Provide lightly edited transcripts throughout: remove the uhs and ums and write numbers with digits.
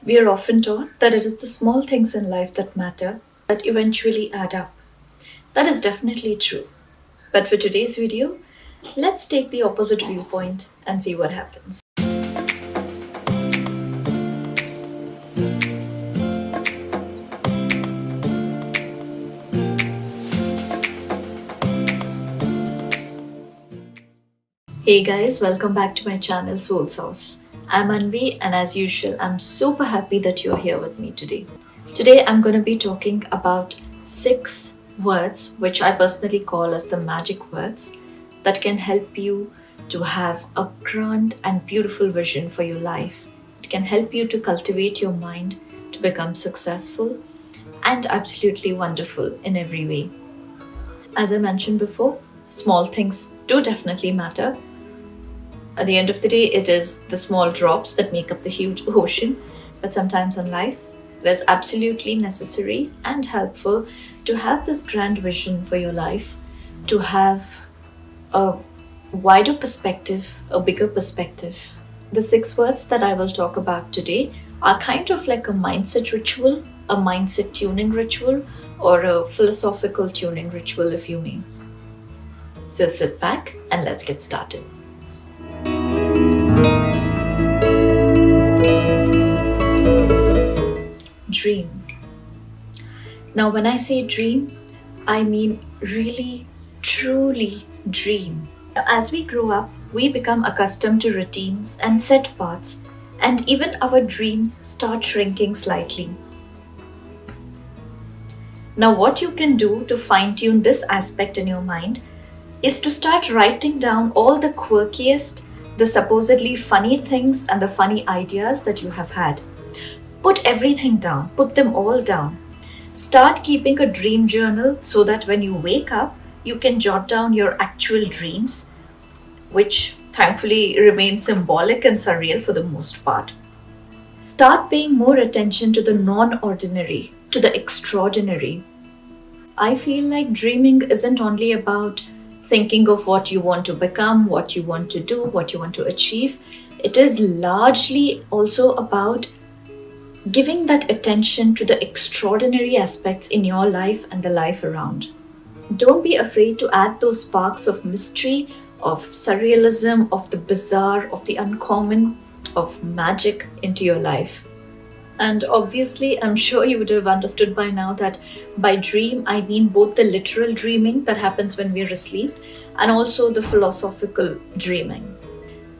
We are often taught that it is the small things in life that matter that eventually add up. That is definitely true. But for today's video, let's take the opposite viewpoint and see what happens. Hey guys, welcome back to my channel Soul Sauce. I'm Anvi, and as usual, I'm super happy that you're here with me today. Today, I'm going to be talking about 6 words, which I personally call as the magic words, that can help you to have a grand and beautiful vision for your life. It can help you to cultivate your mind to become successful and absolutely wonderful in every way. As I mentioned before, small things do definitely matter. At the end of the day, it is the small drops that make up the huge ocean. But sometimes in life, it is absolutely necessary and helpful to have this grand vision for your life, to have a wider perspective, a bigger perspective. The 6 words that I will talk about today are kind of like a mindset ritual, a mindset tuning ritual, or a philosophical tuning ritual, if you may. So sit back and let's get started. Dream. Now, when I say dream, I mean really, truly dream. As we grow up, we become accustomed to routines and set paths, and even our dreams start shrinking slightly. Now, what you can do to fine tune this aspect in your mind is to start writing down all the quirkiest, the supposedly funny things, and the funny ideas that you have had. Put everything down, put them all down. Start keeping a dream journal so that when you wake up, you can jot down your actual dreams, which thankfully remain symbolic and surreal for the most part. Start paying more attention to the non-ordinary, to the extraordinary. I feel like dreaming isn't only about thinking of what you want to become, what you want to do, what you want to achieve. It is largely also about giving that attention to the extraordinary aspects in your life and the life around. Don't be afraid to add those sparks of mystery, of surrealism, of the bizarre, of the uncommon, of magic into your life. And obviously, I'm sure you would have understood by now that by dream, I mean both the literal dreaming that happens when we're asleep and also the philosophical dreaming.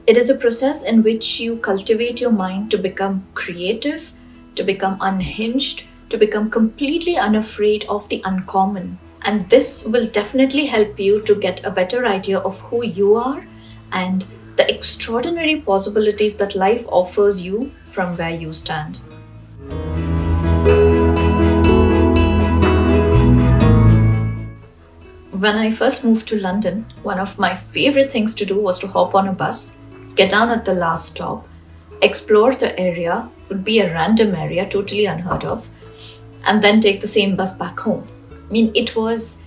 It is a process in which you cultivate your mind to become creative, to become unhinged, to become completely unafraid of the uncommon. And this will definitely help you to get a better idea of who you are and the extraordinary possibilities that life offers you from where you stand. When I first moved to London, one of my favorite things to do was to hop on a bus, get down at the last stop, explore the area, would be a random area, totally unheard of, and then take the same bus back home. I mean, it was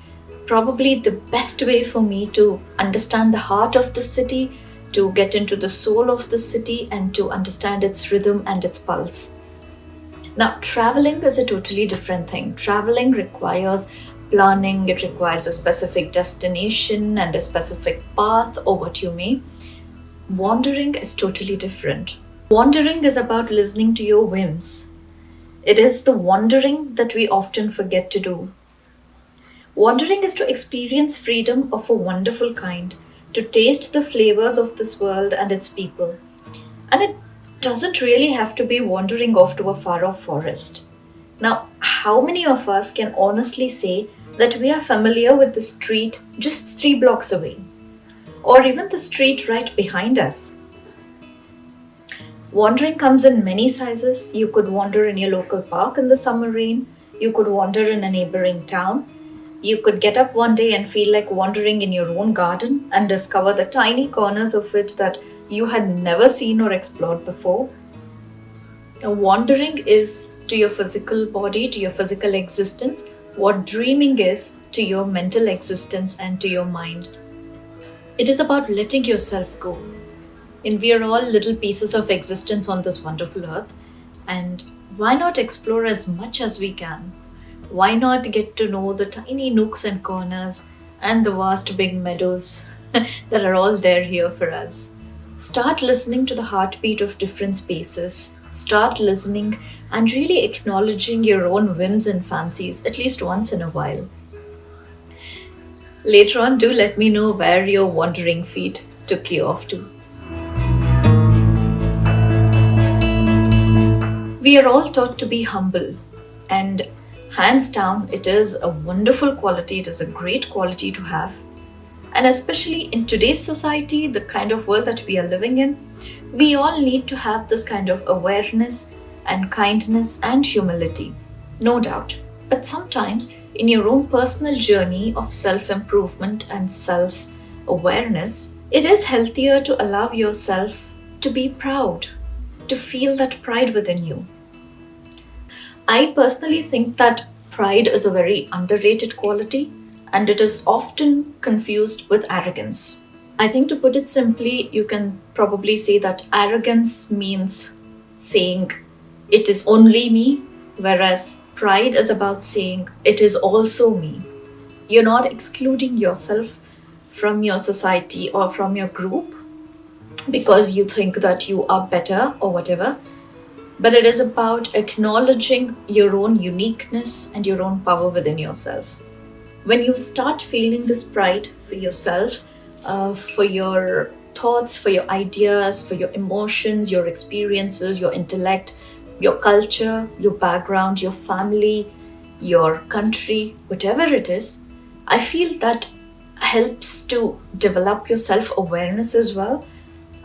probably the best way for me to understand the heart of the city, to get into the soul of the city, and to understand its rhythm and its pulse. Now, traveling is a totally different thing. Traveling requires planning, it requires a specific destination and a specific path, or what you may. Wandering is totally different. Wandering is about listening to your whims. It is the wandering that we often forget to do. Wandering is to experience freedom of a wonderful kind, to taste the flavors of this world and its people. And it doesn't really have to be wandering off to a far off forest. Now, how many of us can honestly say that we are familiar with the street just 3 blocks away, or even the street right behind us? Wandering comes in many sizes. You could wander in your local park in the summer rain. You could wander in a neighboring town. You could get up one day and feel like wandering in your own garden and discover the tiny corners of it that you had never seen or explored before. Now, wandering is to your physical body, to your physical existence, what dreaming is to your mental existence and to your mind. It is about letting yourself go. And we are all little pieces of existence on this wonderful earth. And why not explore as much as we can? Why not get to know the tiny nooks and corners and the vast big meadows that are all there here for us? Start listening to the heartbeat of different spaces. Start listening and really acknowledging your own whims and fancies at least once in a while. Later on, do let me know where your wandering feet took you off to. We are all taught to be humble, and hands down, it is a wonderful quality, it is a great quality to have. And especially in today's society, the kind of world that we are living in, we all need to have this kind of awareness and kindness and humility, no doubt. But sometimes, in your own personal journey of self improvement and self awareness, it is healthier to allow yourself to be proud, to feel that pride within you. I personally think that pride is a very underrated quality and it is often confused with arrogance. I think to put it simply, you can probably say that arrogance means saying it is only me, whereas pride is about saying it is also me. You're not excluding yourself from your society or from your group because you think that you are better or whatever, but it is about acknowledging your own uniqueness and your own power within yourself. When you start feeling this pride for yourself, for your thoughts, for your ideas, for your emotions, your experiences, your intellect, your culture, your background, your family, your country, whatever it is, I feel that helps to develop your self awareness as well.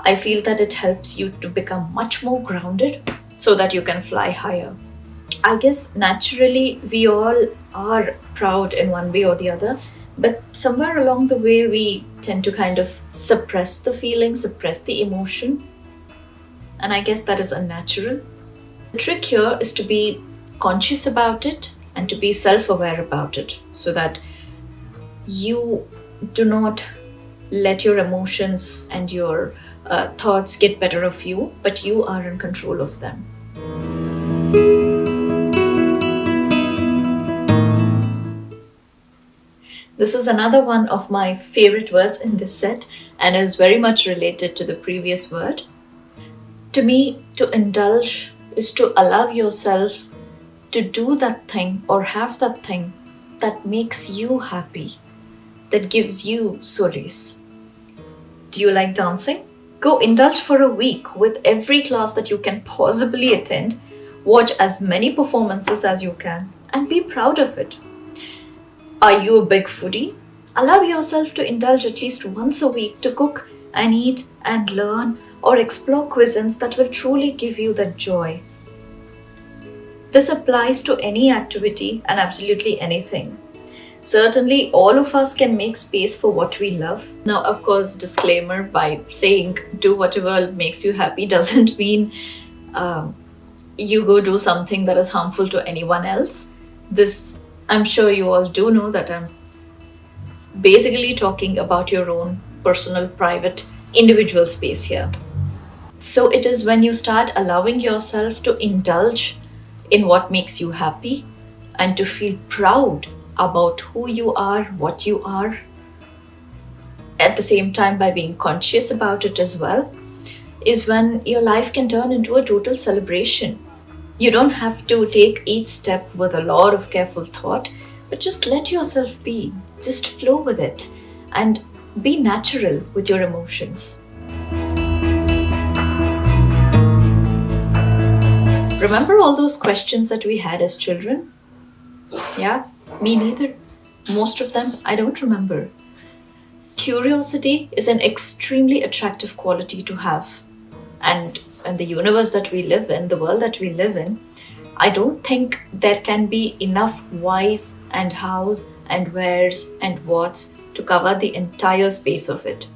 I feel that it helps you to become much more grounded so that you can fly higher. I guess naturally we all are proud in one way or the other, but somewhere along the way we tend to kind of suppress the feeling, suppress the emotion, and I guess that is unnatural. The trick here is to be conscious about it and to be self aware about it so that you do not let your emotions and your thoughts get better of you, but you are in control of them. This is another one of my favorite words in this set and is very much related to the previous word. To me, to indulge is to allow yourself to do that thing or have that thing that makes you happy, that gives you solace. Do you like dancing? Go indulge for a week with every class that you can possibly attend. Watch as many performances as you can and be proud of it. Are you a big foodie? Allow yourself to indulge at least once a week to cook and eat and learn or explore cuisines that will truly give you that joy. This applies to any activity and absolutely anything. Certainly, all of us can make space for what we love. Now, of course, disclaimer by saying do whatever makes you happy doesn't mean you go do something that is harmful to anyone else. This, I'm sure you all do know that I'm basically talking about your own personal, private, individual space here. So it is when you start allowing yourself to indulge in what makes you happy and to feel proud about who you are, what you are, at the same time by being conscious about it as well, is when your life can turn into a total celebration. You don't have to take each step with a lot of careful thought, but just let yourself be, just flow with it, and be natural with your emotions. Remember all those questions that we had as children? Yeah, me neither. Most of them I don't remember. Curiosity is an extremely attractive quality to have. And in the universe that we live in, the world that we live in, I don't think there can be enough whys and hows and wheres and whats to cover the entire space of it.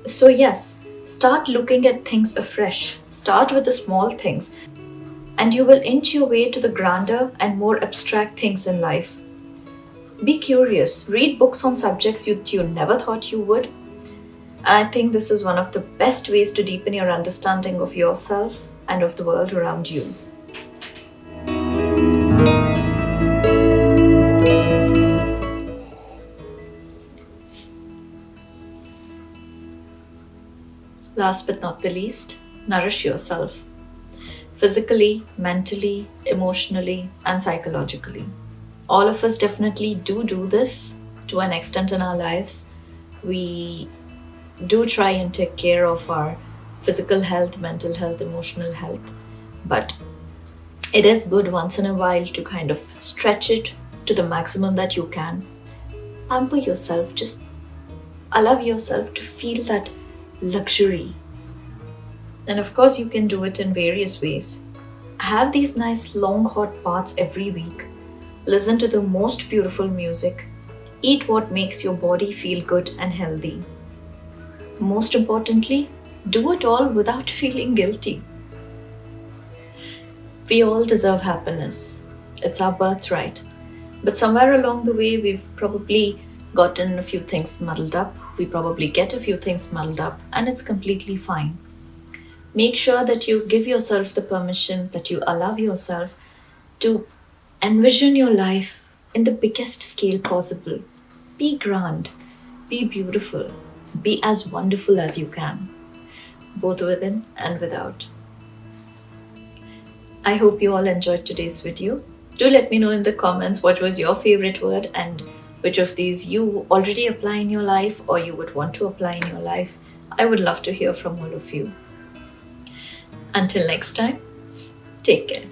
So yes, start looking at things afresh. Start with the small things and you will inch your way to the grander and more abstract things in life. Be curious, read books on subjects you never thought you would. And I think this is one of the best ways to deepen your understanding of yourself and of the world around you. Last but not the least, nourish yourself physically, mentally, emotionally, and psychologically. All of us definitely do this to an extent in our lives. We do try and take care of our physical health, mental health, emotional health, but it is good once in a while to kind of stretch it to the maximum that you can. Pamper yourself, just allow yourself to feel that luxury. And of course, you can do it in various ways. Have these nice long hot baths every week. Listen to the most beautiful music. Eat what makes your body feel good and healthy. Most importantly, do it all without feeling guilty. We all deserve happiness. It's our birthright. But somewhere along the way, we've probably gotten a few things muddled up. We probably get a few things muddled up, and it's completely fine. Make sure that you give yourself the permission, that you allow yourself to envision your life in the biggest scale possible. Be grand, be beautiful, be as wonderful as you can, both within and without. I hope you all enjoyed today's video. Do let me know in the comments what was your favorite word and which of these you already apply in your life or you would want to apply in your life. I would love to hear from all of you. Until next time, take care.